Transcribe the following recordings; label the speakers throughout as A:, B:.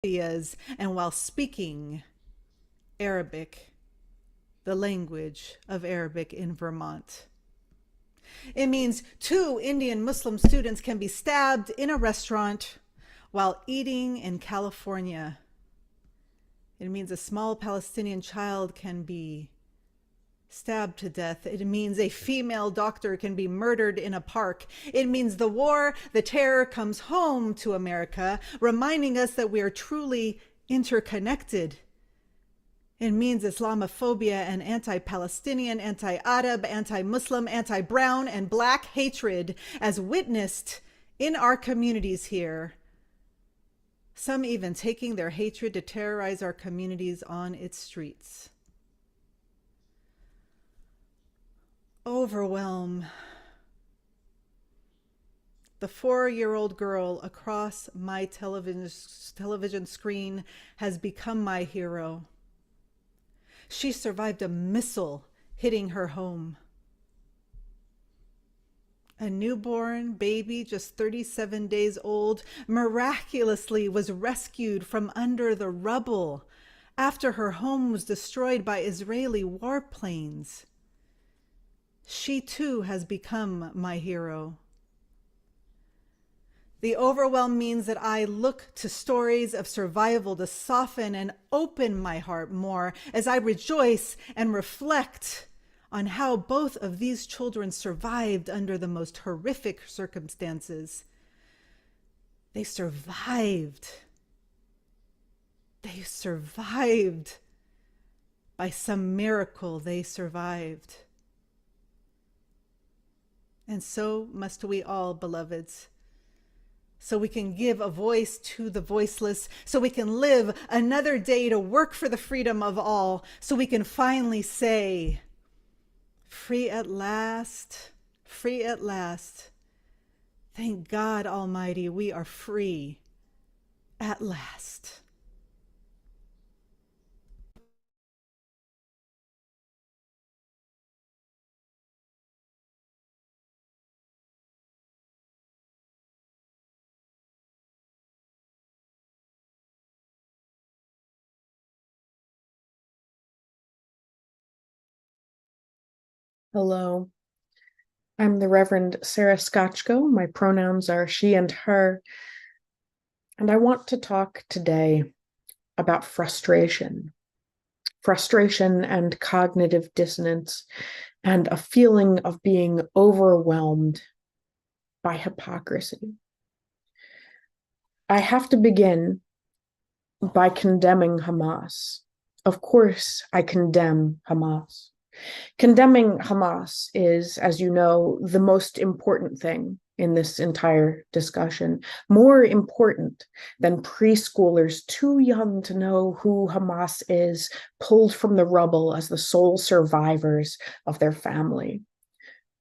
A: and while speaking Arabic, the language of Arabic in Vermont. It means two Indian Muslim students can be stabbed in a restaurant while eating in California. It means a small Palestinian child can be stabbed to death. It means a female doctor can be murdered in a park. It means the war, the terror comes home to America, reminding us that we are truly interconnected. It means Islamophobia and anti-Palestinian, anti-Arab, anti-Muslim, anti-brown, and black hatred as witnessed in our communities here. Some even taking their hatred to terrorize our communities on its streets. Overwhelm. The 4-year-old girl across my television screen has become my hero. She survived a missile hitting her home. A newborn baby, just 37 days old, miraculously was rescued from under the rubble after her home was destroyed by Israeli warplanes. She too has become my hero. The overwhelm means that I look to stories of survival to soften and open my heart more as I rejoice and reflect on how both of these children survived under the most horrific circumstances. They survived. They survived. By some miracle, they survived. And so must we all, beloveds, so we can give a voice to the voiceless, so we can live another day to work for the freedom of all, so we can finally say, free at last, free at last. Thank God Almighty, we are free at last.
B: Hello, I'm the Reverend Sarah Scotchko. My pronouns are she and her, and I want to talk today about frustration and cognitive dissonance, and a feeling of being overwhelmed by hypocrisy. I have to begin by condemning Hamas. Of course, I condemn Hamas. Condemning Hamas is, as you know, the most important thing in this entire discussion, more important than preschoolers too young to know who Hamas is, pulled from the rubble as the sole survivors of their family,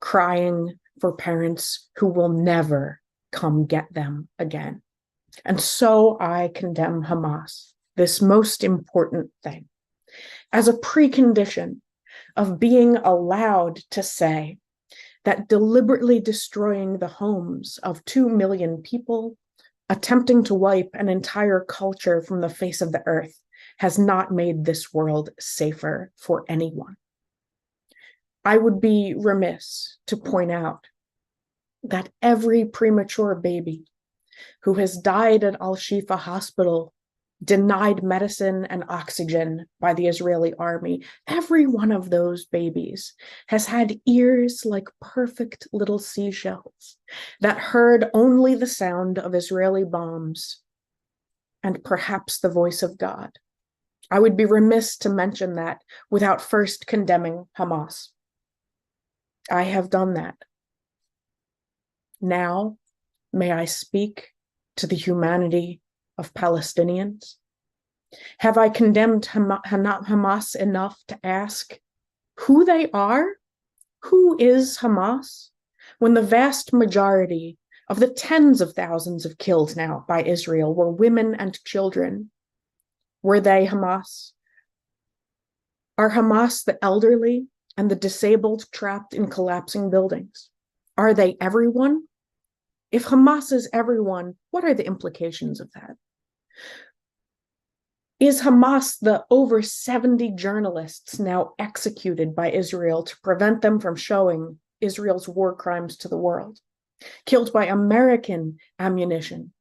B: crying for parents who will never come get them again. And so I condemn Hamas, this most important thing, as a precondition of being allowed to say that deliberately destroying the homes of 2 million people, attempting to wipe an entire culture from the face of the earth, has not made this world safer for anyone. I would be remiss to point out that every premature baby who has died at Al-Shifa Hospital, denied medicine and oxygen by the Israeli army, every one of those babies has had ears like perfect little seashells that heard only the sound of Israeli bombs and perhaps the voice of God. I would be remiss to mention that without first condemning Hamas. I have done that. Now, may I speak to the humanity of Palestinians? Have I condemned Hamas enough to ask who they are? Who is Hamas? When the vast majority of the tens of thousands of killed now by Israel were women and children. Were they Hamas? Are Hamas the elderly and the disabled trapped in collapsing buildings? Are they everyone? If Hamas is everyone, what are the implications of that? Is Hamas the over 70 journalists now executed by Israel to prevent them from showing Israel's war crimes to the world? Killed by American ammunition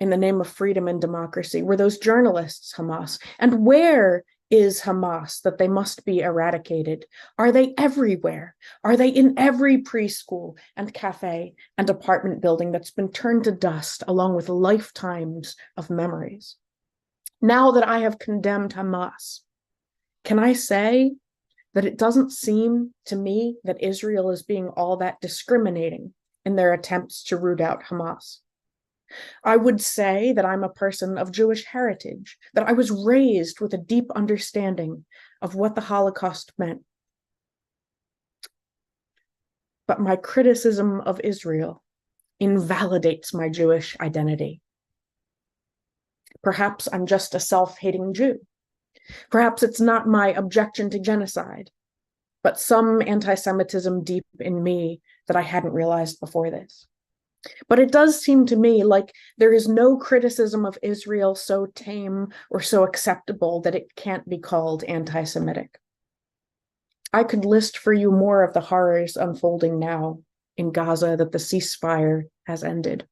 B: in the name of freedom and democracy? Were those journalists Hamas? And where is Hamas that they must be eradicated? Are they everywhere? Are they in every preschool and cafe and apartment building that's been turned to dust along with lifetimes of memories? Now that I have condemned Hamas, can I say that it doesn't seem to me that Israel is being all that discriminating in their attempts to root out Hamas? I would say that I'm a person of Jewish heritage, that I was raised with a deep understanding of what the Holocaust meant. But my criticism of Israel invalidates my Jewish identity. Perhaps I'm just a self-hating Jew. Perhaps it's not my objection to genocide, but some anti-Semitism deep in me that I hadn't realized before this. But it does seem to me like there is no criticism of Israel so tame or so acceptable that it can't be called anti-Semitic. I could list for you more of the horrors unfolding now in Gaza that the ceasefire has ended.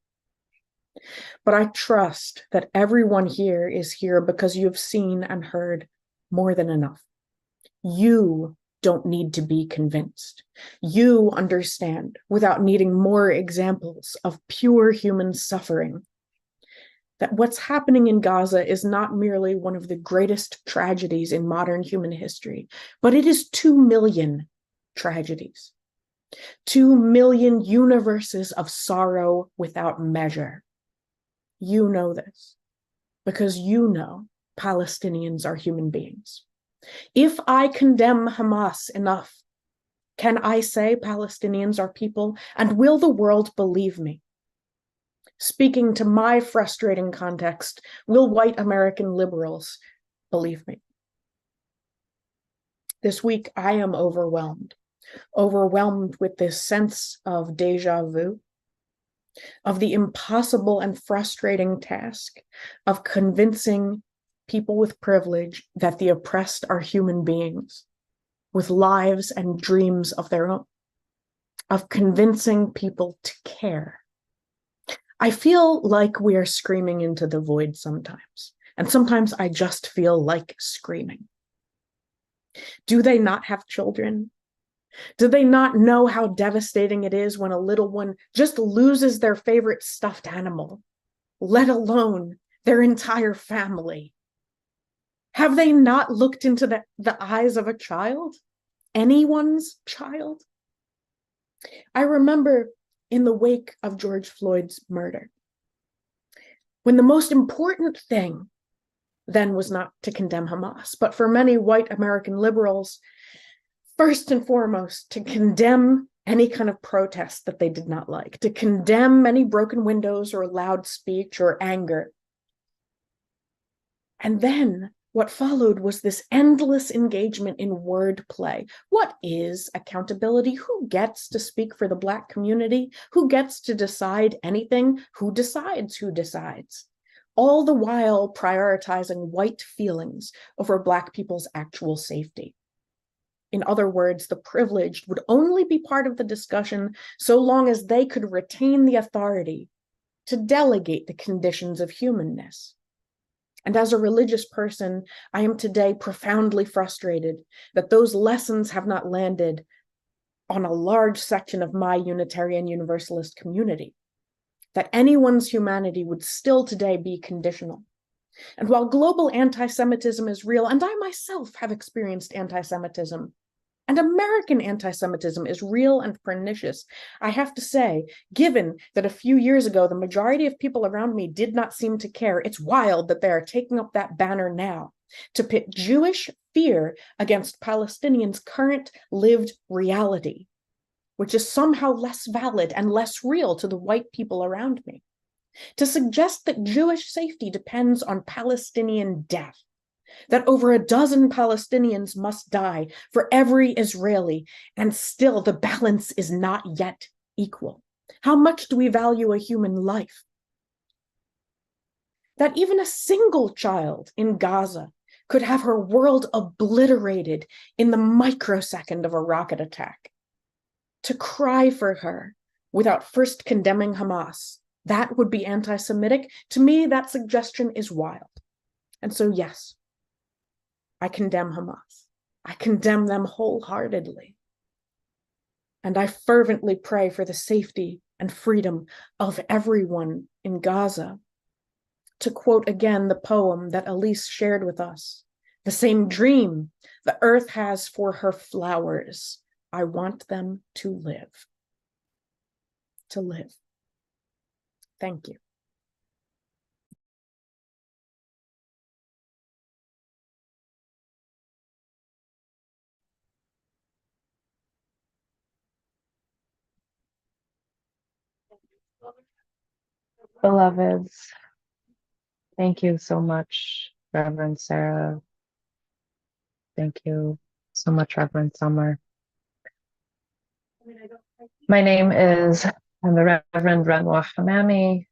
B: But I trust that everyone here is here because you've seen and heard more than enough. You don't need to be convinced. You understand, without needing more examples of pure human suffering, that what's happening in Gaza is not merely one of the greatest tragedies in modern human history, but it is 2 million tragedies. 2 million universes of sorrow without measure. You know this because you know Palestinians are human beings. If I condemn Hamas enough, can I say Palestinians are people? And will the world believe me? Speaking to my frustrating context, will white American liberals believe me? This week, I am overwhelmed with this sense of deja vu, of the impossible and frustrating task of convincing people with privilege that the oppressed are human beings with lives and dreams of their own, of convincing people to care. I feel like we are screaming into the void sometimes, and sometimes I just feel like screaming. Do they not have children? Do they not know how devastating it is when a little one just loses their favorite stuffed animal, let alone their entire family? Have they not looked into the eyes of a child? Anyone's child? I remember in the wake of George Floyd's murder, when the most important thing then was not to condemn Hamas, but for many white American liberals, first and foremost, to condemn any kind of protest that they did not like, to condemn any broken windows or loud speech or anger. And then what followed was this endless engagement in wordplay. What is accountability? Who gets to speak for the Black community? Who gets to decide anything? Who decides who decides? All the while prioritizing white feelings over Black people's actual safety. In other words, the privileged would only be part of the discussion so long as they could retain the authority to delegate the conditions of humanness. And as a religious person, I am today profoundly frustrated that those lessons have not landed on a large section of my Unitarian Universalist community, that anyone's humanity would still today be conditional. And while global anti-Semitism is real, and I myself have experienced anti-Semitism, and American anti-Semitism is real and pernicious, I have to say, given that a few years ago, the majority of people around me did not seem to care, it's wild that they are taking up that banner now to pit Jewish fear against Palestinians' current lived reality, which is somehow less valid and less real to the white people around me. To suggest that Jewish safety depends on Palestinian death, that over a dozen Palestinians must die for every Israeli, and still the balance is not yet equal. How much do we value a human life? That even a single child in Gaza could have her world obliterated in the microsecond of a rocket attack. To cry for her without first condemning Hamas, that would be anti-Semitic. To me, that suggestion is wild. And so, yes, I condemn Hamas. I condemn them wholeheartedly. And I fervently pray for the safety and freedom of everyone in Gaza. To quote again the poem that Elise shared with us, the same dream the earth has for her flowers. I want them to live. To live. Thank you.
C: Beloveds, thank you so much, Reverend Sarah. Thank you so much, Reverend Summer. My name is, I'm the Reverend Renwa Hamami.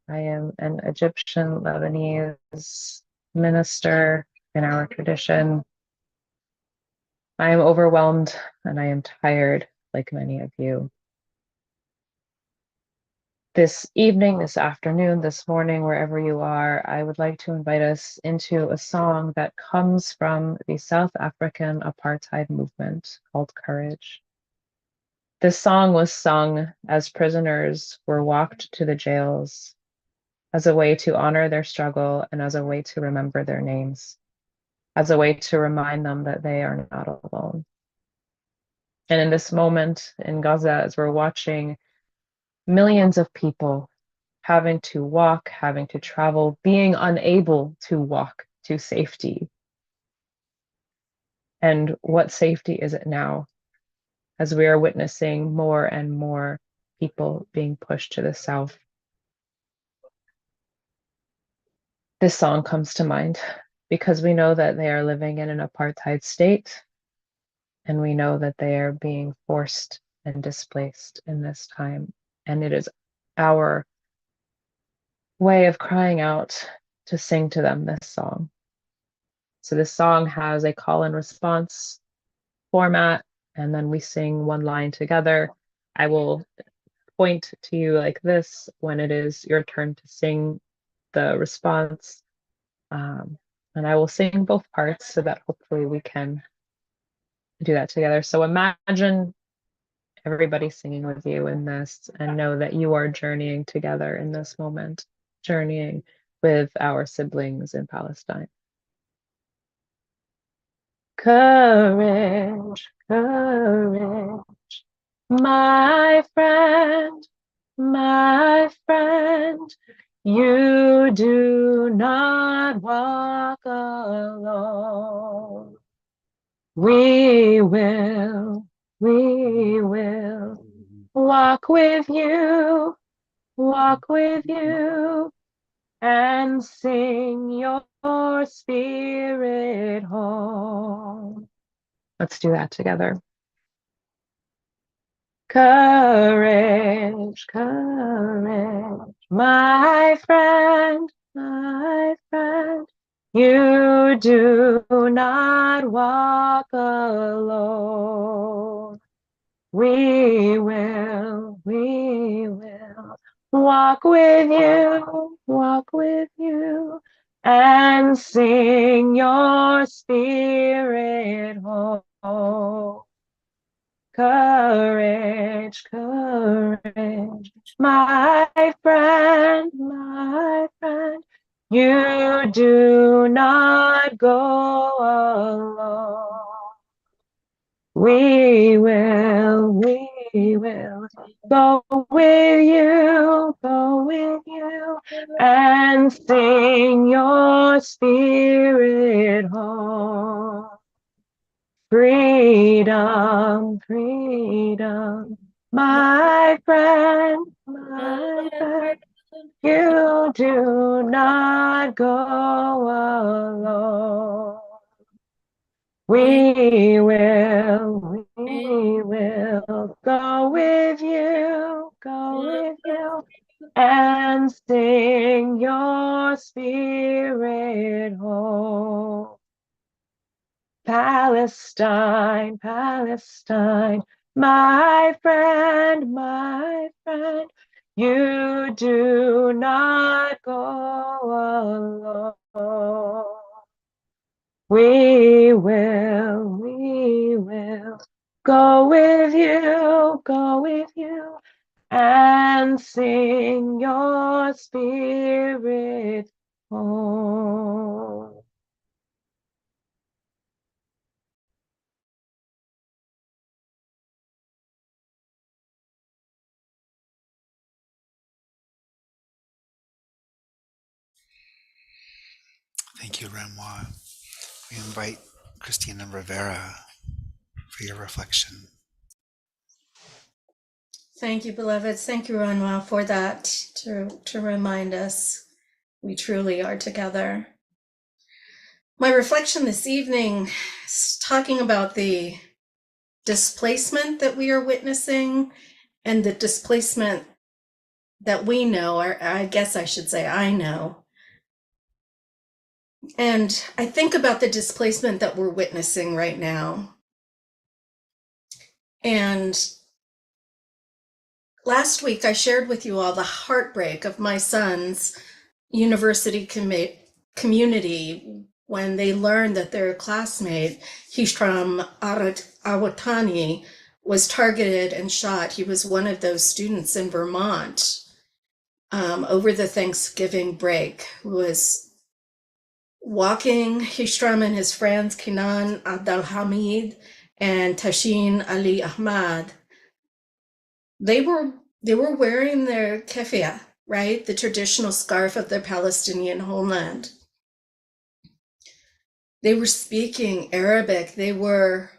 C: I am an Egyptian Lebanese minister in our tradition. I am overwhelmed and I am tired, like many of you. This evening, this afternoon, this morning, wherever you are, I would like to invite us into a song that comes from the South African apartheid movement called Courage. This song was sung as prisoners were walked to the jails as a way to honor their struggle and as a way to remember their names, as a way to remind them that they are not alone. And in this moment in Gaza, as we're watching millions of people having to walk, having to travel, being unable to walk to safety. And what safety is it now as we are witnessing more and more people being pushed to the south? This song comes to mind because we know that they are living in an apartheid state and we know that they are being forced and displaced in this time. And it is our way of crying out to sing to them this song. So this song has a call and response format, and then we sing one line together. I will point to you like this when it is your turn to sing the response. And I will sing both parts so that hopefully we can do that together. So imagine everybody singing with you in this and know that you are journeying together in this moment, journeying with our siblings in Palestine. Courage, courage, my friend, you do not walk alone. We will walk with you, and sing your spirit home. Let's do that together. Courage, courage, my friend, you do not walk alone. We will walk with you, and sing your spirit home. Courage, courage, my friend, you do not go alone. We will go with you, and sing your spirit home. Freedom, freedom, my friend, you do not go alone. We will go with you, and sing your spirit home. Palestine, Palestine, my friend, you do not go alone. We will go with you, and sing your spirit home.
D: Thank you, Renoir. We invite Christina Rivera for your reflection.
E: Thank you, beloveds. Thank you, Ranwa, for that, to remind us we truly are together. My reflection this evening is talking about the displacement that we are witnessing and the displacement that we know, or I guess I should say I know. And I think about the displacement that we're witnessing right now. And last week, I shared with you all the heartbreak of my son's university community when they learned that their classmate, Hisham Awatani, was targeted and shot. He was one of those students in Vermont over the Thanksgiving break who was walking. Hisham and his friends, Kinan Abdalhamid and Tashin Ali Ahmad, they were wearing their keffiyeh, right? The traditional scarf of their Palestinian homeland. They were speaking Arabic. They were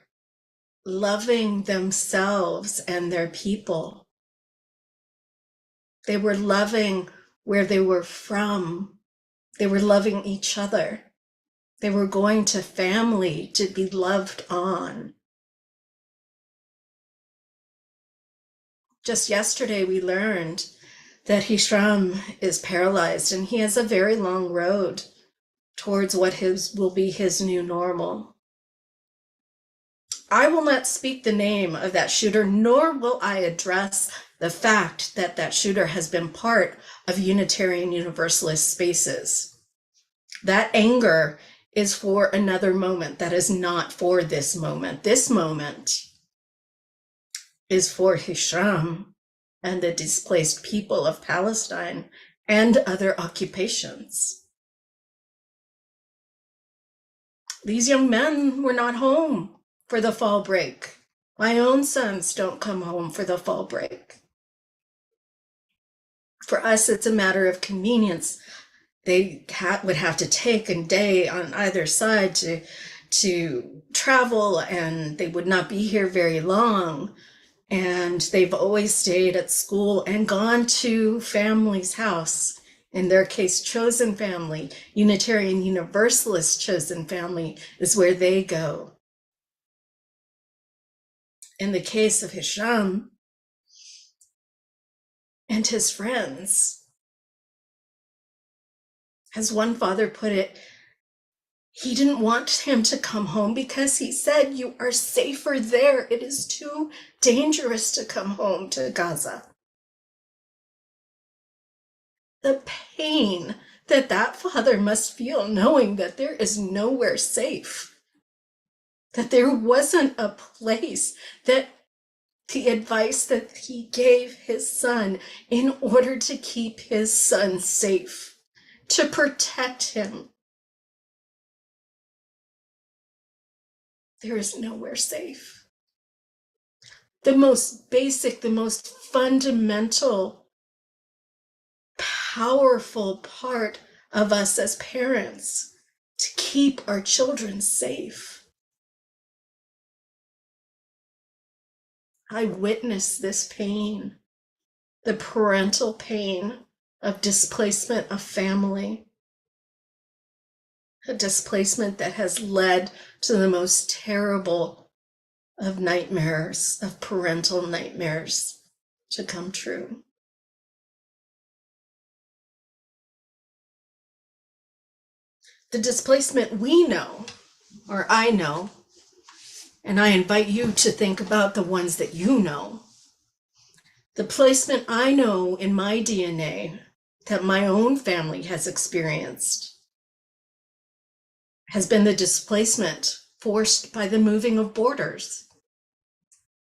E: loving themselves and their people. They were loving where they were from. They were loving each other. They were going to family to be loved on. Just yesterday, we learned that Hisham is paralyzed and he has a very long road towards what will be his new normal. I will not speak the name of that shooter, nor will I address the fact that that shooter has been part of Unitarian Universalist spaces. That anger is for another moment. That is not for this moment. This moment is for Hisham and the displaced people of Palestine and other occupations. These young men were not home for the fall break. My own sons don't come home for the fall break. For us, it's a matter of convenience. They would have to take a day on either side to travel, and they would not be here very long. And they've always stayed at school and gone to family's house. In their case, chosen family, Unitarian Universalist chosen family is where they go. In the case of Hisham and his friends, as one father put it, he didn't want him to come home because he said, "You are safer there. It is too dangerous to come home to Gaza." The pain that that father must feel knowing that there is nowhere safe, that there wasn't a place, that the advice that he gave his son in order to keep his son safe, to protect him. There is nowhere safe. The most basic, the most fundamental, powerful part of us as parents, to keep our children safe. I witnessed this pain, the parental pain of displacement of family, a displacement that has led to the most terrible of nightmares, of parental nightmares to come true. The displacement we know or I know, and I invite you to think about the ones that you know. The placement I know in my DNA that my own family has experienced has been the displacement forced by the moving of borders,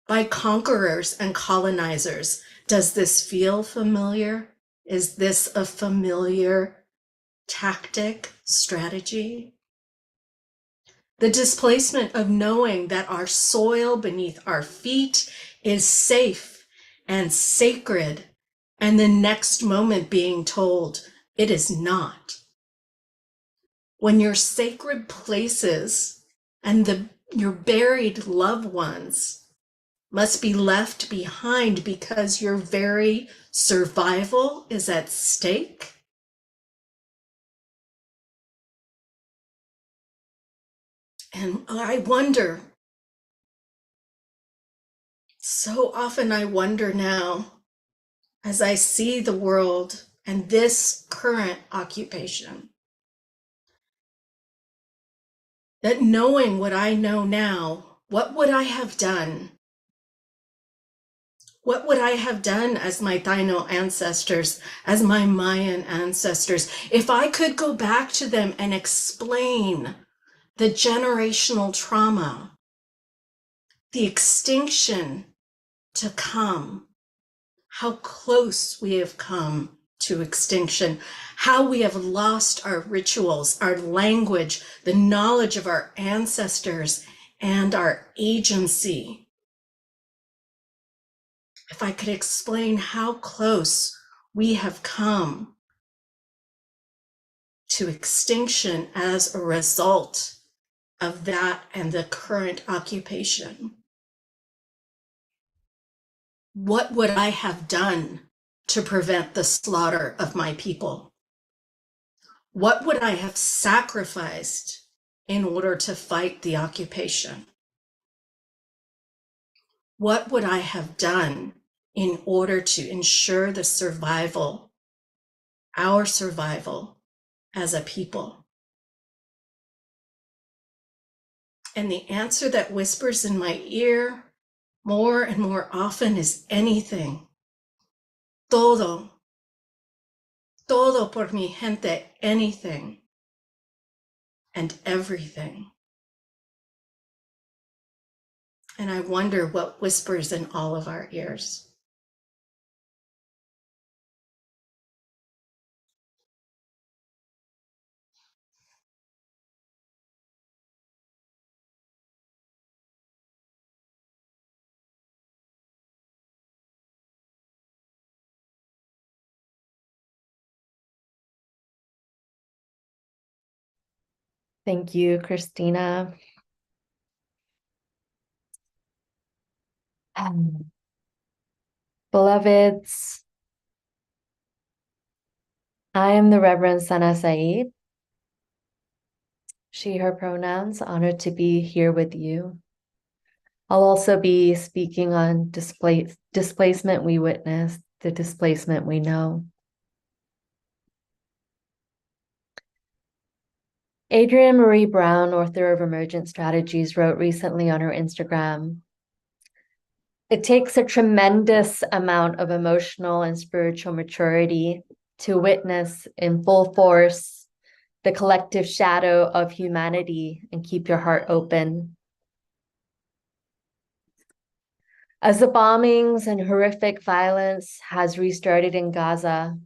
E: by conquerors and colonizers. Does this feel familiar? Is this a familiar tactic, strategy? The displacement of knowing that our soil beneath our feet is safe and sacred, and the next moment being told it is not. When your sacred places and your buried loved ones must be left behind because your very survival is at stake. And I wonder, so often I wonder now, as I see the world and this current occupation, that knowing what I know now, what would I have done? What would I have done as my Taino ancestors, as my Mayan ancestors, if I could go back to them and explain the generational trauma, the extinction to come, how close we have come to extinction, how we have lost our rituals, our language, the knowledge of our ancestors, and our agency. If I could explain how close we have come to extinction as a result of that and the current occupation, what would I have done to prevent the slaughter of my people? What would I have sacrificed in order to fight the occupation? What would I have done in order to ensure the survival, our survival as a people? And the answer that whispers in my ear more and more often is anything. Todo. Todo por mi gente, anything and everything. And I wonder what whispers in all of our ears.
F: Thank you, Christina. Beloveds, I am the Reverend Sana Said. She, her pronouns, honored to be here with you. I'll also be speaking on displacement we witnessed, the displacement we know. Adrienne Marie Brown, author of Emergent Strategies, wrote recently on her Instagram, "It takes a tremendous amount of emotional and spiritual maturity to witness in full force the collective shadow of humanity and keep your heart open. As the bombings and horrific violence has restarted in Gaza,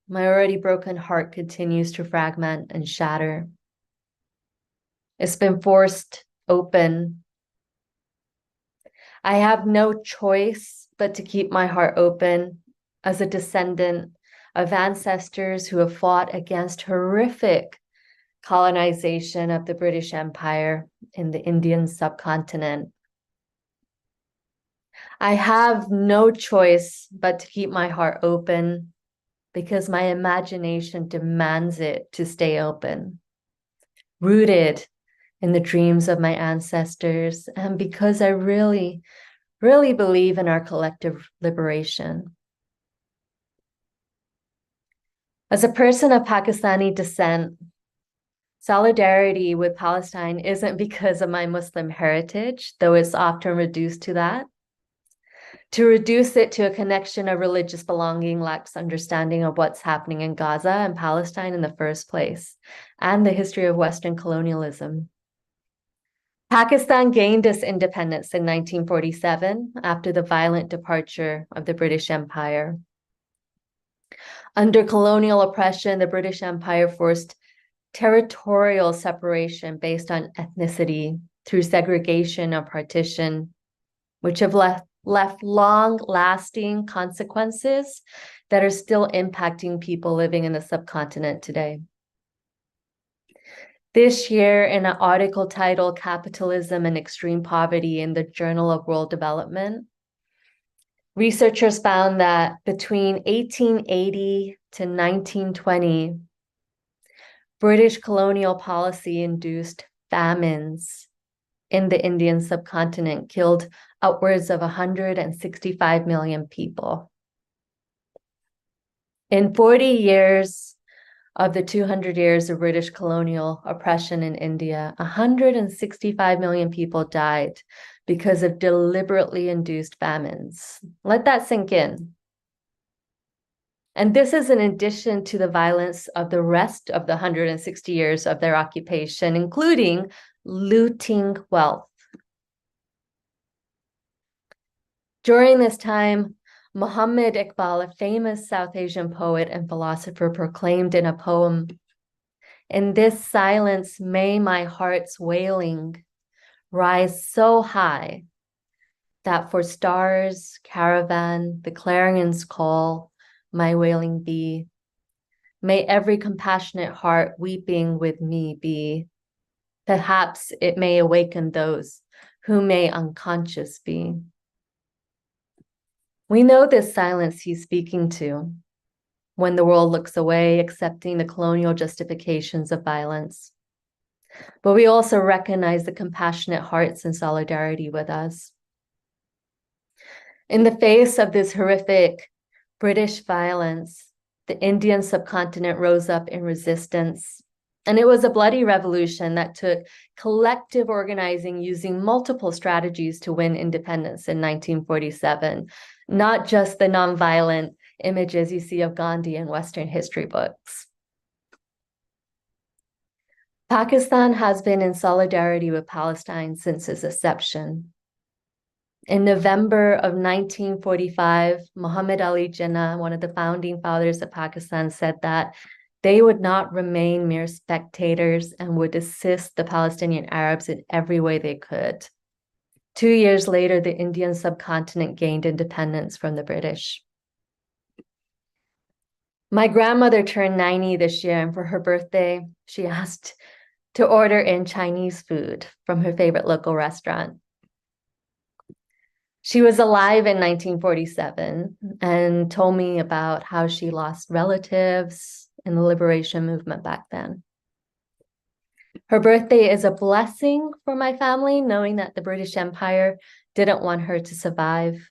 F: my already broken heart continues to fragment and shatter. It's been forced open. I have no choice but to keep my heart open as a descendant of ancestors who have fought against horrific colonization of the British Empire in the Indian subcontinent. I have no choice but to keep my heart open because my imagination demands it to stay open, rooted in the dreams of my ancestors, and because I really, really believe in our collective liberation. As a person of Pakistani descent, Solidarity with Palestine isn't because of my Muslim heritage, though it's often reduced to that. To reduce it to a connection of religious belonging lacks understanding of what's happening in Gaza and Palestine in the first place, and the history of Western colonialism. Pakistan gained its independence in 1947 after the violent departure of the British Empire. Under colonial oppression, the British Empire forced territorial separation based on ethnicity through segregation and partition, which have left long-lasting consequences that are still impacting people living in the subcontinent today. This year, in an article titled Capitalism and Extreme Poverty in the Journal of World Development, researchers found that between 1880 to 1920, British colonial policy-induced famines in the Indian subcontinent killed upwards of 165 million people. In 40 years of the 200 years of British colonial oppression in India, 165 million people died because of deliberately induced famines. Let that sink in. And this is in addition to the violence of the rest of the 160 years of their occupation, including looting wealth. During this time, Muhammad Iqbal, a famous South Asian poet and philosopher, proclaimed in a poem, "In this silence may my heart's wailing rise so high that for stars, caravan, the clarion's call, my wailing be. May every compassionate heart weeping with me be. Perhaps it may awaken those who may unconscious be." We know this silence he's speaking to when the world looks away, accepting the colonial justifications of violence. But we also recognize the compassionate hearts in solidarity with us. In the face of this horrific British violence, the Indian subcontinent rose up in resistance. And it was a bloody revolution that took collective organizing using multiple strategies to win independence in 1947, not just the nonviolent images you see of Gandhi in Western history books. Pakistan has been in solidarity with Palestine since its inception. In November of 1945, Muhammad Ali Jinnah, one of the founding fathers of Pakistan, said that they would not remain mere spectators and would assist the Palestinian Arabs in every way they could. 2 years later, the Indian subcontinent gained independence from the British. My grandmother turned 90 this year, and for her birthday, she asked to order in Chinese food from her favorite local restaurant. She was alive in 1947 and told me about how she lost relatives in the liberation movement back then. Her birthday is a blessing for my family, knowing that the British Empire didn't want her to survive.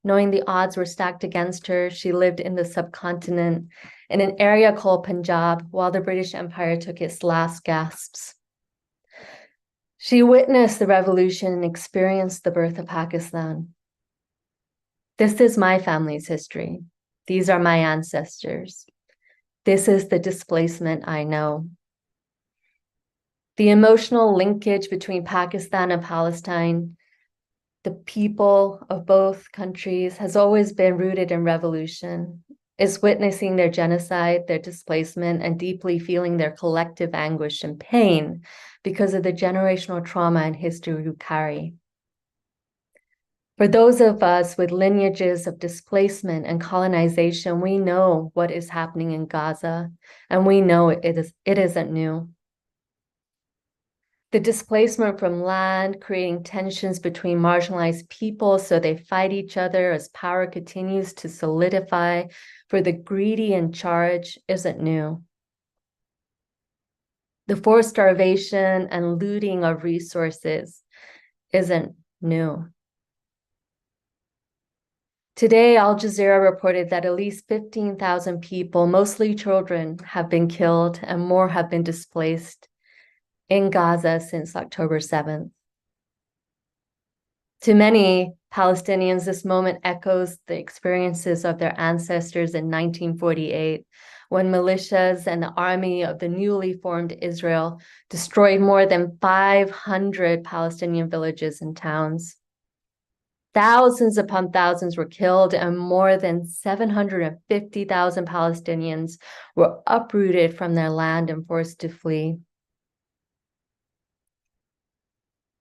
F: Knowing the odds were stacked against her, she lived in the subcontinent in an area called Punjab while the British Empire took its last gasps. She witnessed the revolution and experienced the birth of Pakistan. This is my family's history. These are my ancestors. This is the displacement I know. The emotional linkage between Pakistan and Palestine, the people of both countries, has always been rooted in revolution. It's witnessing their genocide, their displacement, and deeply feeling their collective anguish and pain because of the generational trauma and history we carry. For those of us with lineages of displacement and colonization, we know what is happening in Gaza, and we know it isn't new. The displacement from land, creating tensions between marginalized people so they fight each other as power continues to solidify for the greedy in charge, isn't new. The forced starvation and looting of resources isn't new. Today, Al Jazeera reported that at least 15,000 people, mostly children, have been killed and more have been displaced in Gaza since October 7th. To many Palestinians, this moment echoes the experiences of their ancestors in 1948, when militias and the army of the newly formed Israel destroyed more than 500 Palestinian villages and towns. Thousands upon thousands were killed, and more than 750,000 Palestinians were uprooted from their land and forced to flee.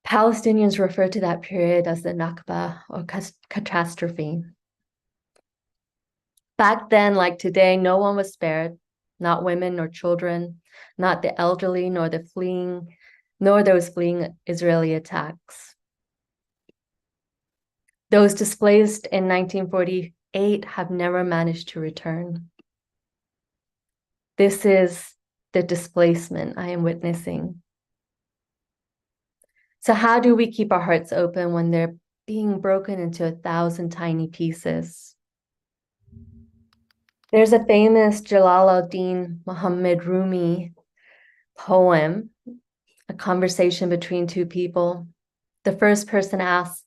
F: Palestinians refer to that period as the Nakba, or catastrophe. Back then, like today, no one was spared, not women nor children, not the elderly nor those fleeing Israeli attacks. Those displaced in 1948 have never managed to return. This is the displacement I am witnessing. So how do we keep our hearts open when they're being broken into 1,000 tiny pieces? There's a famous Jalaluddin Muhammad Rumi poem, a conversation between two people. The first person asks,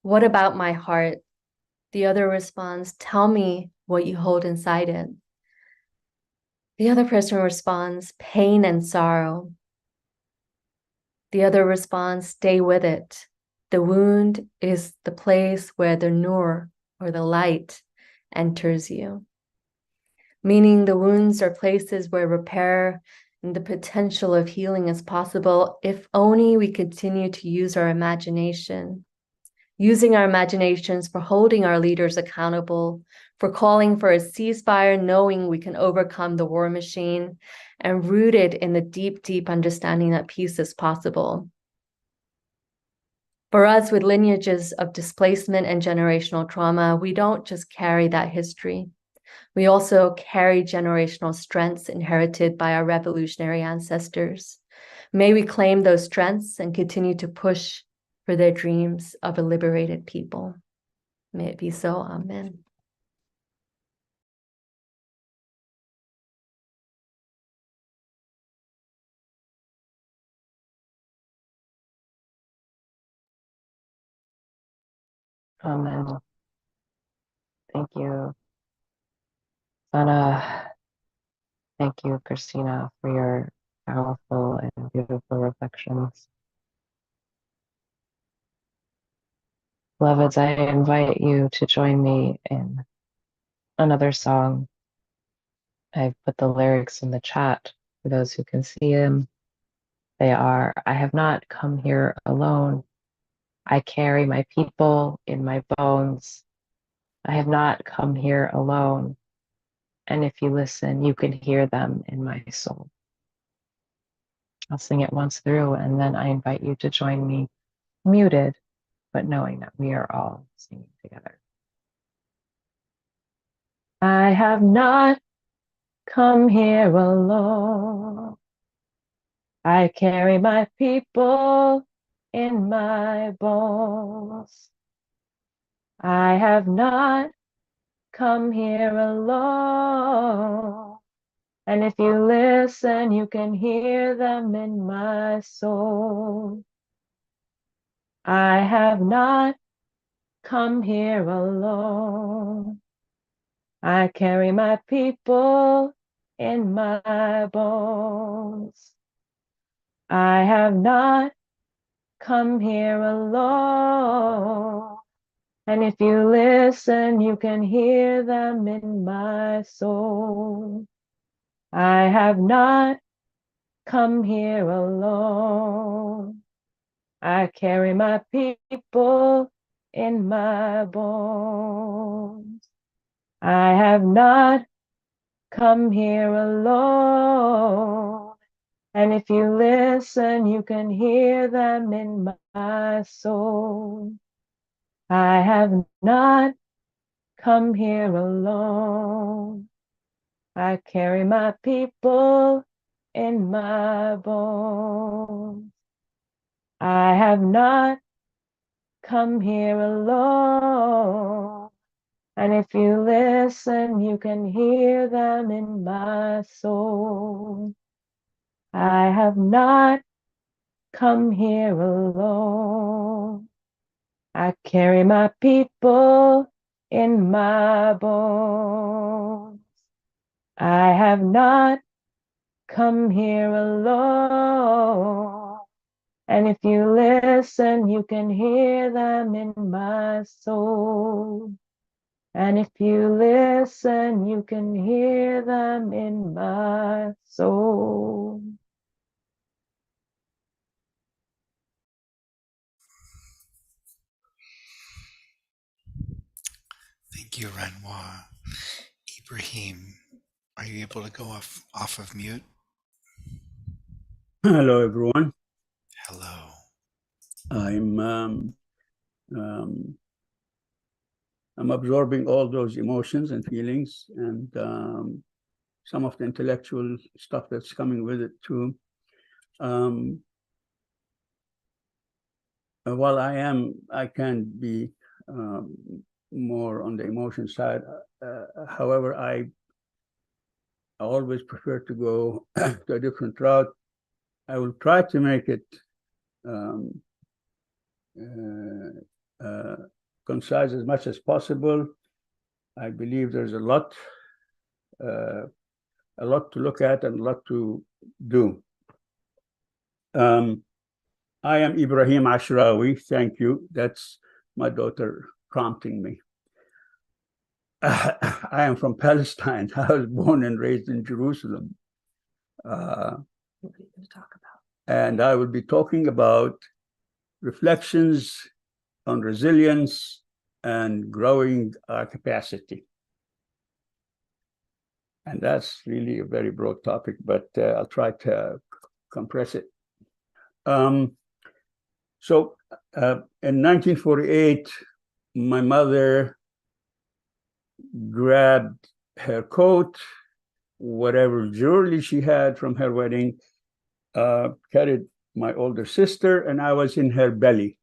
F: "What about my heart?" The other responds, "Tell me what you hold inside it." The other person responds, "Pain and sorrow." The other responds, "Stay with it. The wound is the place where the nur, or the light, enters you." Meaning the wounds are places where repair and the potential of healing is possible if only we continue to use our imagination. Using our imaginations for holding our leaders accountable, for calling for a ceasefire, knowing we can overcome the war machine, and rooted in the deep, deep understanding that peace is possible. For us, with lineages of displacement and generational trauma, we don't just carry that history. We also carry generational strengths inherited by our revolutionary ancestors. May we claim those strengths and continue to push for their dreams of a liberated people. May it be so. Amen.
C: Amen. Thank you, Sana. Thank you, Christina, for your powerful and beautiful reflections. Beloveds, I invite you to join me in another song. I've put the lyrics in the chat for those who can see them. They are, "I have not come here alone. I carry my people in my bones. I have not come here alone. And if you listen, you can hear them in my soul." I'll sing it once through, and then I invite you to join me muted, but knowing that we are all singing together. I have not come here alone. I carry my people in my bones. I have not come here alone. And if you listen, you can hear them in my soul. I have not come here alone. I carry my people in my bones. I have not come here alone. And if you listen, you can hear them in my soul. I have not come here alone. I carry my people in my bones. I have not come here alone. And if you listen, you can hear them in my soul. I have not come here alone. I carry my people in my bones. I have not come here alone. And if you listen, you can hear them in my soul. I have not come here alone. I carry my people in my bones. I have not come here alone. And if you listen, you can hear them in my soul. And if you listen, you can hear them in my soul.
D: Thank you, Renoir. Ibrahim, are you able to go off of mute?
G: Hello, everyone.
D: Hello.
G: I'm absorbing all those emotions and feelings, and some of the intellectual stuff that's coming with it too. While I can be more on the emotion side. However, I always prefer to go to a different route. I will try to make it concise as much as possible. I believe there's a lot to look at and a lot to do. I am Ibrahim Ashrawi. Thank you. That's my daughter prompting me. I am from Palestine. I was born and raised in Jerusalem. And I will be talking about reflections on resilience and growing our capacity. And that's really a very broad topic, but I'll try to compress it. So in 1948, my mother grabbed her coat, whatever jewelry she had from her wedding, carried my older sister, and I was in her belly.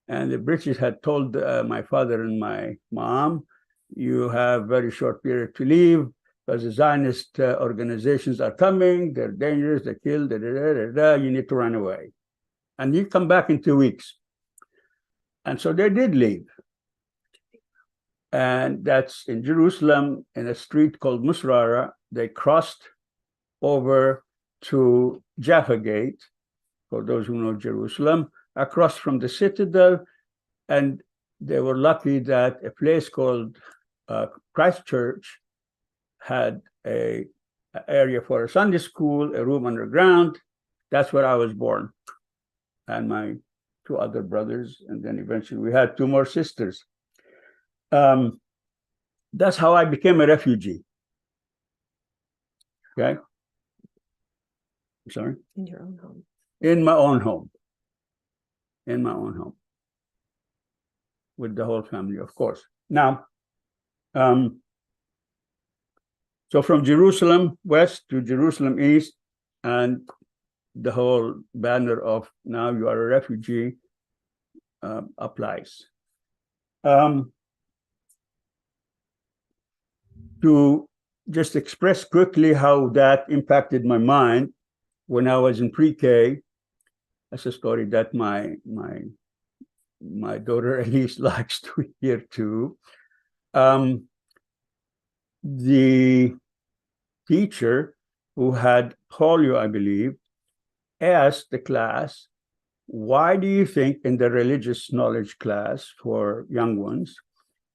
G: And the British had told my father and my mom, you have very short period to leave because the Zionist organizations are coming, they're dangerous, they kill, you need to run away. And you come back in 2 weeks. And so they did leave. And that's in Jerusalem, in a street called Musrara. They crossed over to Jaffa Gate, for those who know Jerusalem, across from the citadel. And they were lucky that a place called Christ Church had an area for a Sunday school, a room underground. That's where I was born. And my 2 other brothers. And then eventually we had 2 more sisters. That's how I became a refugee. Okay. I'm sorry?
B: In your own home.
G: In my own home. In my own home. With the whole family, of course. Now, so from Jerusalem West to Jerusalem East, and the whole banner of now you are a refugee applies. To just express quickly how that impacted my mind when I was in pre-K, that's a story that my daughter Elise likes to hear too. The teacher who had polio, I believe, asked the class, why do you think in the religious knowledge class for young ones,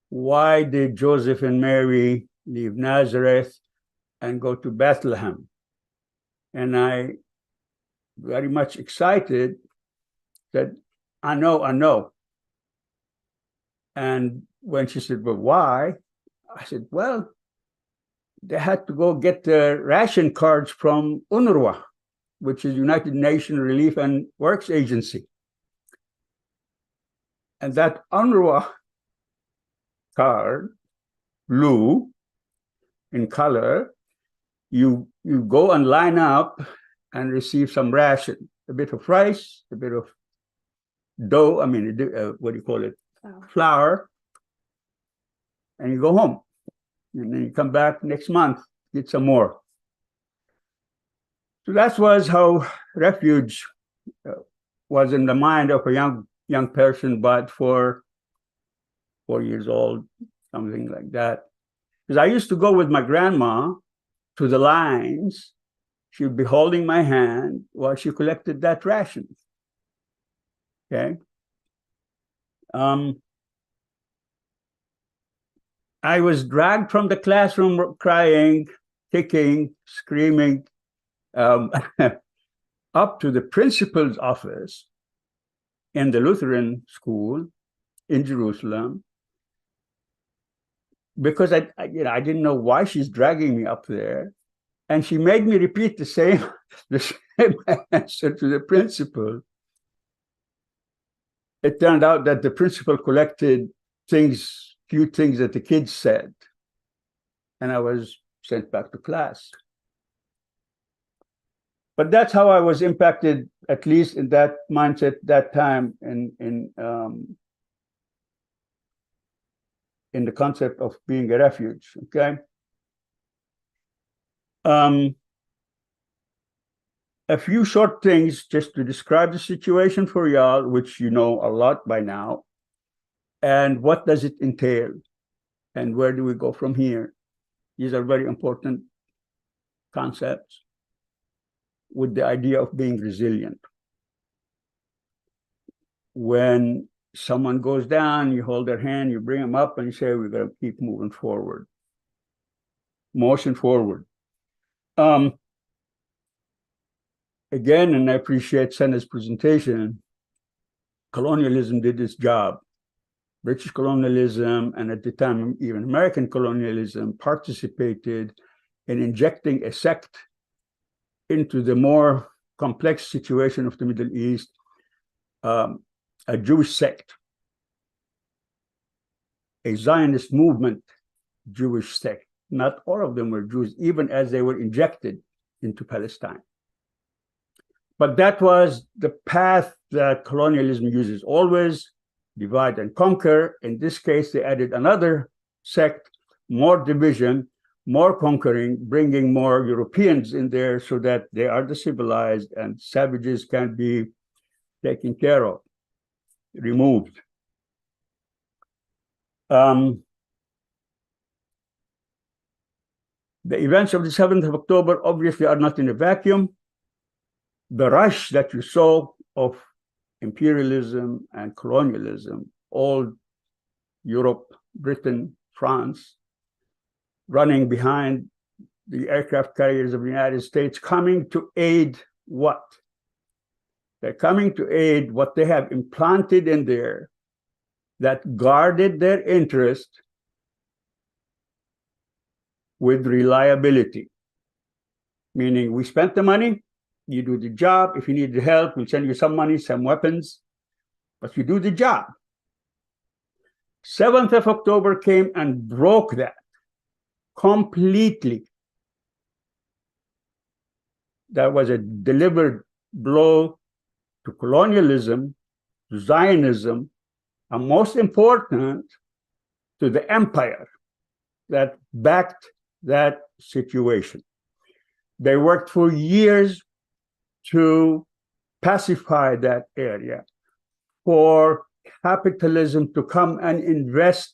G: why did Joseph and Mary leave Nazareth and go to Bethlehem? And I, very much excited, said, I know. And when she said, but why? I said, well, they had to go get the ration cards from UNRWA, which is United Nations Relief and Works Agency. And that UNRWA card, blue in color, you go and line up and receive some ration, a bit of rice, a bit of dough, what do you call it? Flour, and you go home. And then you come back next month, get some more. So that was how refuge was in the mind of a young person, but for 4 years old, something like that. Because I used to go with my grandma to the lines. She would be holding my hand while she collected that ration. Okay. I was dragged from the classroom crying, kicking, screaming, up to the principal's office in the Lutheran school in Jerusalem, because I didn't know why she's dragging me up there, and she made me repeat the same answer to the principal. It turned out that the principal collected few things that the kids said, and I was sent back to class. But that's how I was impacted, at least in that mindset, that time, in the concept of being a refuge. Okay. A few short things just to describe the situation for y'all, which you know a lot by now, and what does it entail, and where do we go from here? These are very important concepts with the idea of being resilient. When someone goes down, you hold their hand, you bring them up, and you say, we're going to keep moving forward. Motion forward. Again, and I appreciate Sena's presentation, colonialism did its job. British colonialism, and at the time, even American colonialism, participated in injecting a sect into the more complex situation of the Middle East, a Jewish sect, a Zionist movement Jewish sect. Not all of them were Jews, even as they were injected into Palestine. But that was the path that colonialism uses always, divide and conquer. In this case, they added another sect, more division, more conquering, bringing more Europeans in there so that they are the civilized and savages can be taken care of, removed. The events of the 7th of October obviously are not in a vacuum. The rush that you saw of imperialism and colonialism, all Europe, Britain, France, running behind the aircraft carriers of the United States, coming to aid what? They're coming to aid what they have implanted in there that guarded their interest with reliability. Meaning, we spent the money, you do the job. If you need the help, we'll send you some money, some weapons, but you do the job. 7th of October came and broke that completely. That was a deliberate blow to colonialism, to Zionism, and most important, to the empire that backed that situation. They worked for years to pacify that area, for capitalism to come and invest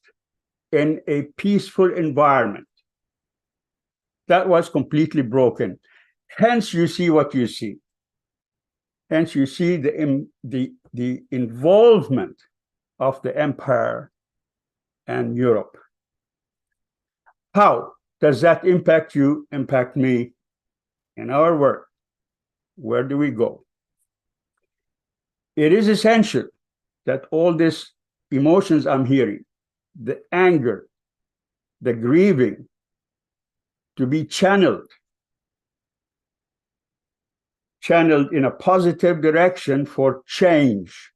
G: in a peaceful environment. That was completely broken. Hence, you see what you see. Hence, you see the involvement of the empire and Europe. How does that impact you, impact me in our work? Where do we go? It is essential that all these emotions I'm hearing, the anger, the grieving, to be channeled in a positive direction for change.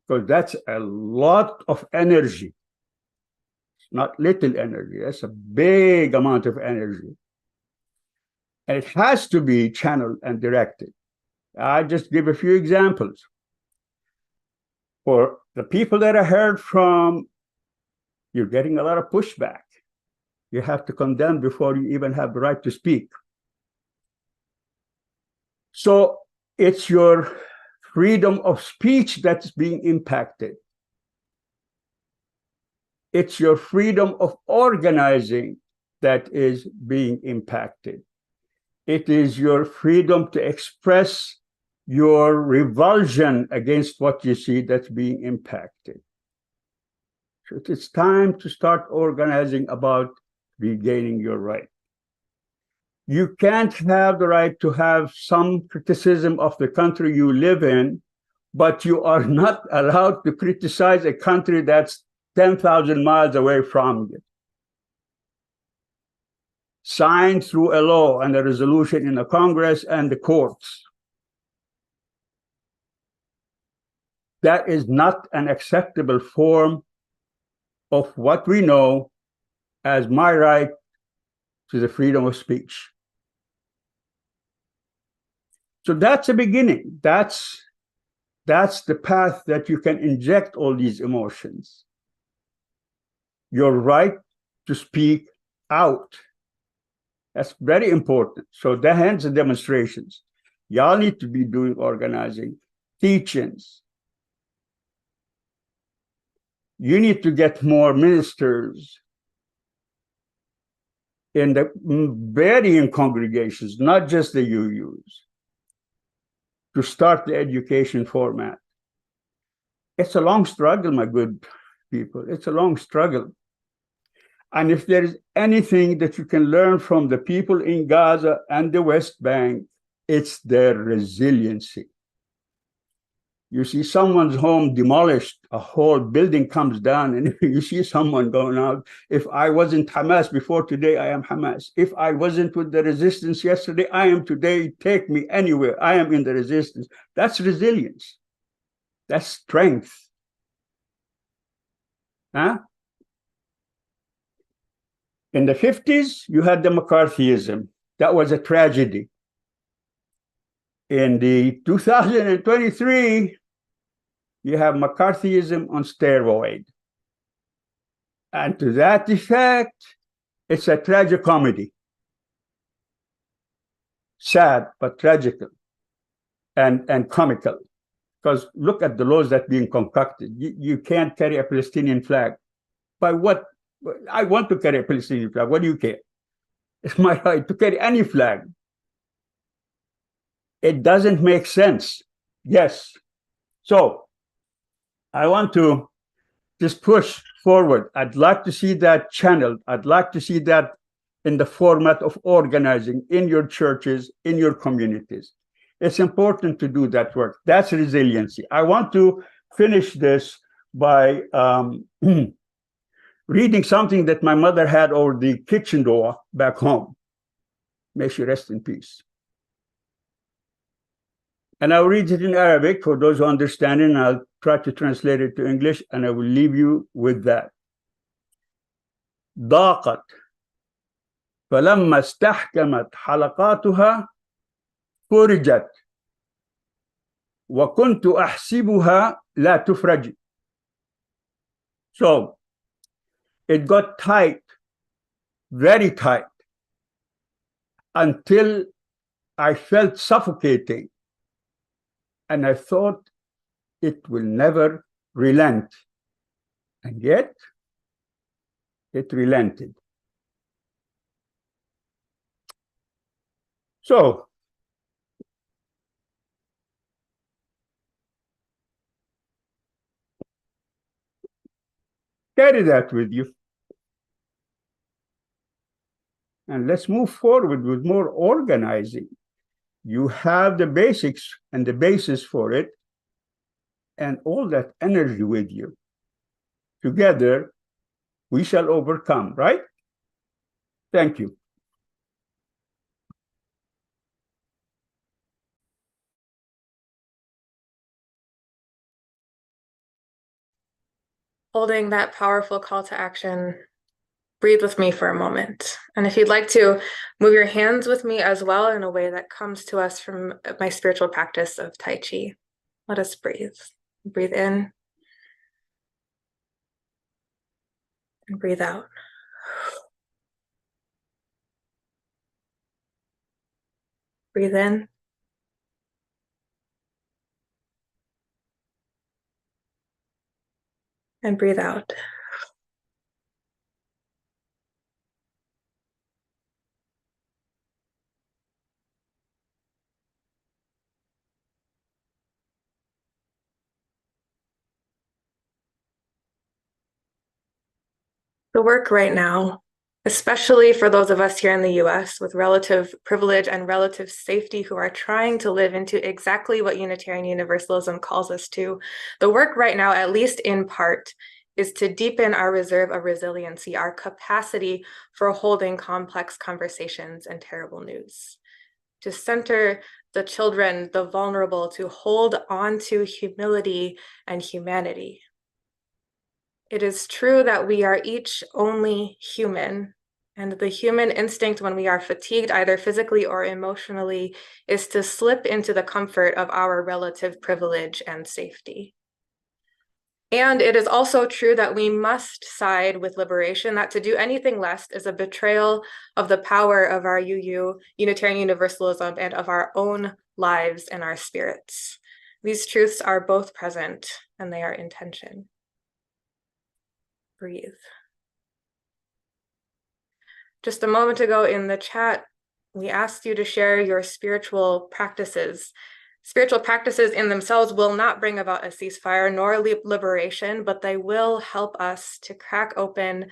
G: Because that's a lot of energy. It's not little energy, that's a big amount of energy. And it has to be channeled and directed. I just give a few examples. For The people that I heard from, you're getting a lot of pushback. You have to condemn before you even have the right to speak. So it's your freedom of speech that's being impacted. It's your freedom of organizing that is being impacted. It is your freedom to express your revulsion against what you see that's being impacted. So it's time to start organizing about regaining your right. You can't have the right to have some criticism of the country you live in, but you are not allowed to criticize a country that's 10,000 miles away from you. Signed through a law and a resolution in the Congress and the courts. That is not an acceptable form of what we know as my right to the freedom of speech. So that's a beginning. That's the path that you can inject all these emotions. Your right to speak out. That's very important. So the hands and demonstrations. Y'all need to be doing organizing, teachings. You need to get more ministers in the varying congregations, not just the UUs, to start the education format. It's a long struggle, my good people. It's a long struggle. And if there is anything that you can learn from the people in Gaza and the West Bank, it's their resiliency. You see someone's home demolished, a whole building comes down, and you see someone going out. If I wasn't Hamas before today, I am Hamas. If I wasn't with the resistance yesterday, I am today. Take me anywhere. I am in the resistance. That's resilience. That's strength. Huh? In the 50s, you had the McCarthyism. That was a tragedy. In the 2023, you have McCarthyism on steroid. And to that effect, it's a tragicomedy. Sad, but tragical and comical. Because look at the laws that are being concocted. You can't carry a Palestinian flag. By what? I want to carry a Palestinian flag. What do you care? It's my right to carry any flag. It doesn't make sense. Yes. So I want to just push forward. I'd like to see that channeled. I'd like to see that in the format of organizing in your churches, in your communities. It's important to do that work. That's resiliency. I want to finish this by reading something that my mother had over the kitchen door back home. May she rest in peace. And I'll read it in Arabic for those who understand it, and I'll try to translate it to English, and I will leave you with that. ضاقت فلما استحكمت حلقاتها فرجت وكنت أحسبها لا تفرج. So it got tight, very tight, until I felt suffocating. And I thought it will never relent. And yet, it relented. So, carry that with you. And let's move forward with more organizing. You have the basics and the basis for it, and all that energy with you. Together, we shall overcome, right? Thank you.
H: Holding that powerful call to action, breathe with me for a moment. And if you'd like to, move your hands with me as well in a way that comes to us from my spiritual practice of Tai Chi. Let us breathe. Breathe in And breathe out. Breathe in. And breathe out. The work right now, especially for those of us here in the US with relative privilege and relative safety who are trying to live into exactly what Unitarian Universalism calls us to, the work right now, at least in part, is to deepen our reserve of resiliency, our capacity for holding complex conversations and terrible news, to center the children, the vulnerable, to hold on to humility and humanity. It is true that we are each only human, and the human instinct when we are fatigued, either physically or emotionally, is to slip into the comfort of our relative privilege and safety. And it is also true that we must side with liberation, that to do anything less is a betrayal of the power of our Unitarian Universalism, and of our own lives and our spirits. These truths are both present, and they are in tension. Breathe. Just a moment ago in the chat, we asked you to share your spiritual practices. Spiritual practices in themselves will not bring about a ceasefire nor liberation, but they will help us to crack open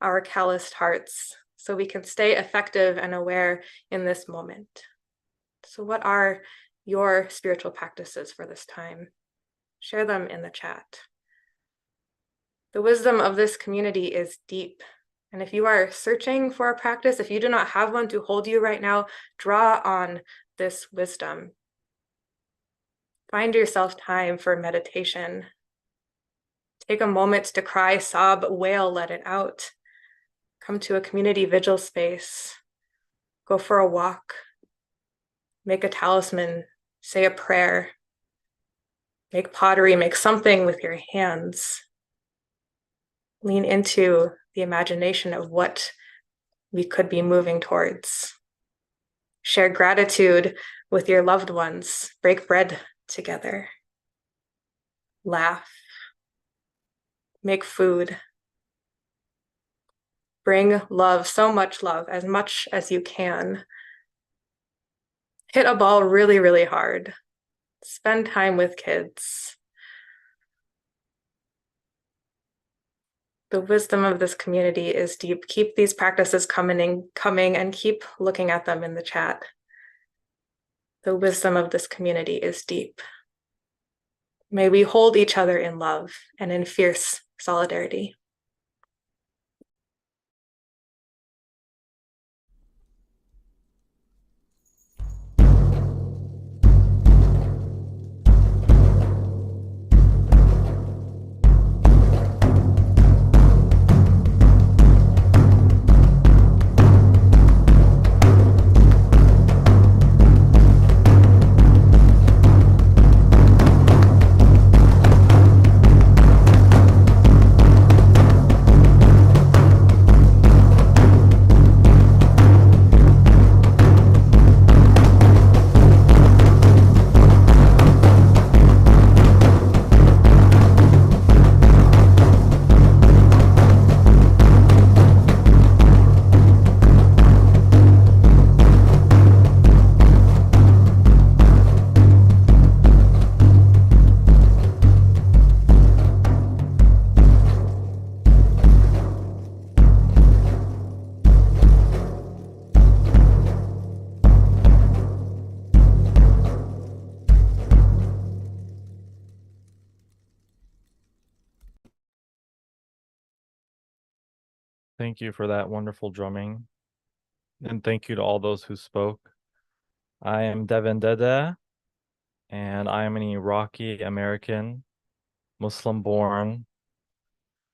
H: our calloused hearts so we can stay effective and aware in this moment. So what are your spiritual practices for this time? Share them in the chat. The wisdom of this community is deep. And if you are searching for a practice, if you do not have one to hold you right now, draw on this wisdom. Find yourself time for meditation. Take a moment to cry, sob, wail, let it out. Come to a community vigil space. Go for a walk. Make a talisman. Say a prayer. Make pottery. Make something with your hands. Lean into the imagination of what we could be moving towards. Share gratitude with your loved ones. Break bread together. Laugh. Make food. Bring love, so much love, as much as you can. Hit a ball really, really hard. Spend time with kids. The wisdom of this community is deep. Keep these practices coming, and keep looking at them in the chat. The wisdom of this community is deep. May we hold each other in love and in fierce solidarity.
I: Thank you for that wonderful drumming. And thank you to all those who spoke. I am Devin Dede, and I am an Iraqi American, Muslim born,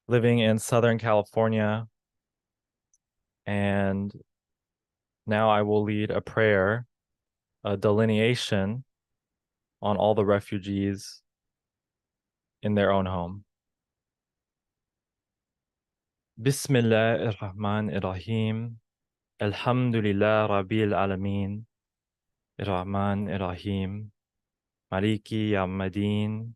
I: living in Southern California. And now I will lead a prayer, a delineation on all the refugees in their own home. Bismillah ar-Rahman ar-Rahim. Alhamdulillah Rabbil Alameen. Ar-Rahman ar-Rahim. Maliki Yawmiddin.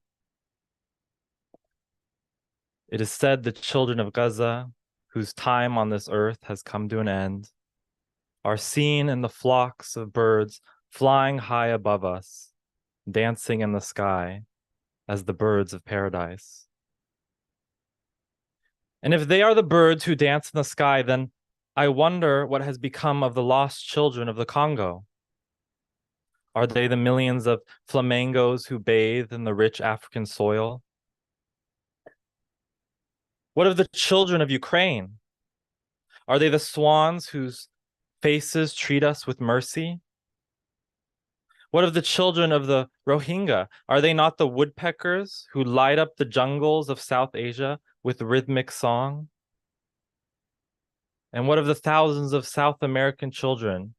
I: It is said the children of Gaza, whose time on this earth has come to an end, are seen in the flocks of birds flying high above us, dancing in the sky as the birds of paradise. And if they are the birds who dance in the sky, then I wonder what has become of the lost children of the Congo. Are they the millions of flamingos who bathe in the rich African soil? What of the children of Ukraine? Are they the swans whose faces treat us with mercy? What of the children of the Rohingya? Are they not the woodpeckers who light up the jungles of South Asia with rhythmic song? And what of the thousands of South American children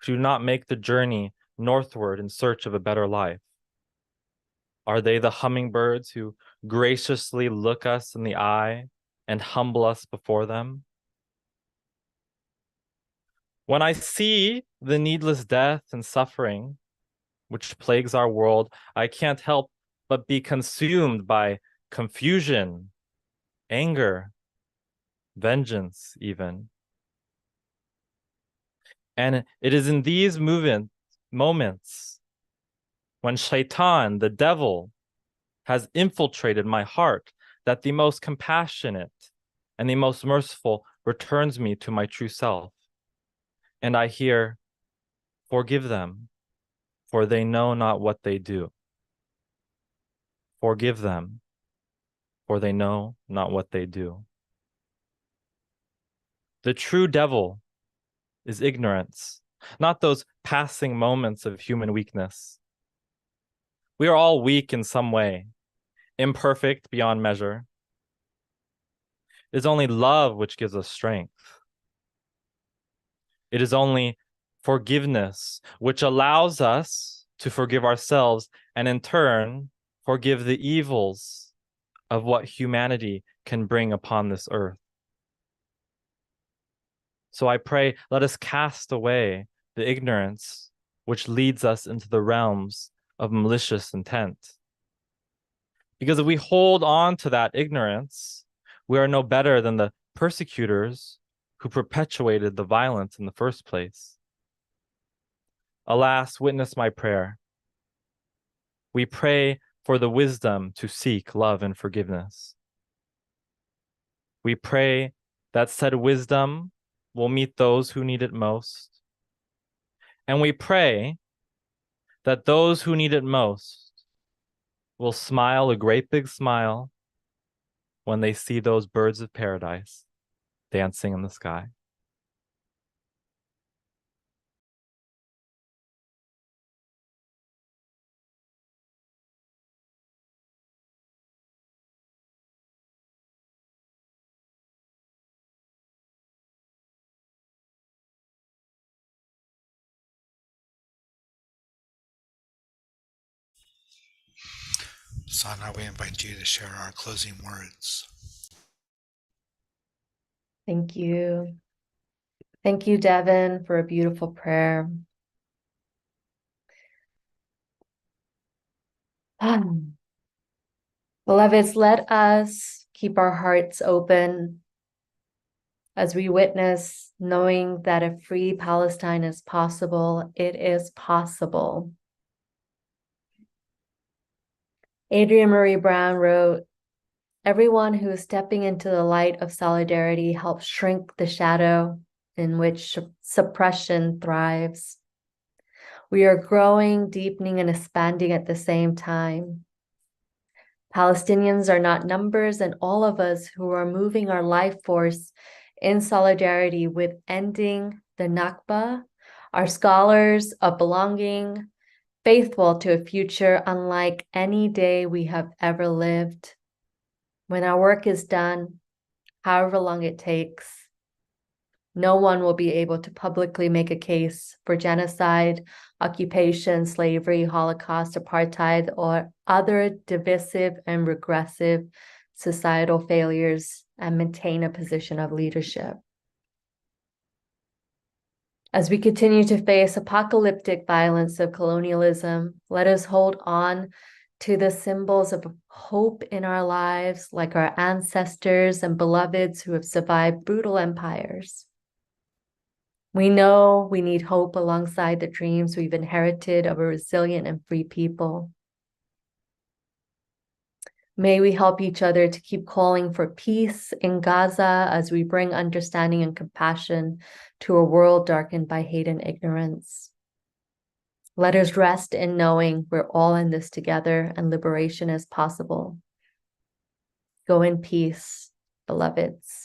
I: who do not make the journey northward in search of a better life? Are they the hummingbirds who graciously look us in the eye and humble us before them? When I see the needless death and suffering which plagues our world, I can't help but be consumed by confusion, anger, vengeance, even. And it is in these moments when Shaitan, the devil, has infiltrated my heart that the most compassionate and the most merciful returns me to my true self. And I hear, forgive them, for they know not what they do. Forgive them, for they know not what they do. The true devil is ignorance, not those passing moments of human weakness. We are all weak in some way, imperfect beyond measure. It is only love which gives us strength. It is only forgiveness which allows us to forgive ourselves and in turn forgive the evils of what humanity can bring upon this earth. So I pray, let us cast away the ignorance which leads us into the realms of malicious intent. Because if we hold on to that ignorance, we are no better than the persecutors who perpetuated the violence in the first place. Alas, witness my prayer. We pray for the wisdom to seek love and forgiveness. We pray that said wisdom will meet those who need it most. And we pray that those who need it most will smile a great big smile when they see those birds of paradise dancing in the sky.
D: Sana, we invite you to share our closing words.
F: Thank you. Thank you, Devin, for a beautiful prayer. Beloveds, let us keep our hearts open as we witness, knowing that a free Palestine is possible. It is possible. Adrienne Marie Brown wrote, "Everyone who is stepping into the light of solidarity helps shrink the shadow in which suppression thrives. We are growing, deepening, and expanding at the same time. Palestinians are not numbers, and all of us who are moving our life force in solidarity with ending the Nakba are scholars of belonging, faithful to a future unlike any day we have ever lived. When our work is done, however long it takes, no one will be able to publicly make a case for genocide, occupation, slavery, Holocaust, apartheid, or other divisive and regressive societal failures and maintain a position of leadership. As we continue to face apocalyptic violence of colonialism, let us hold on to the symbols of hope in our lives, like our ancestors and beloveds who have survived brutal empires. We know we need hope alongside the dreams we've inherited of a resilient and free people. May we help each other to keep calling for peace in Gaza as we bring understanding and compassion to a world darkened by hate and ignorance. Let us rest in knowing we're all in this together and liberation is possible. Go in peace, beloveds.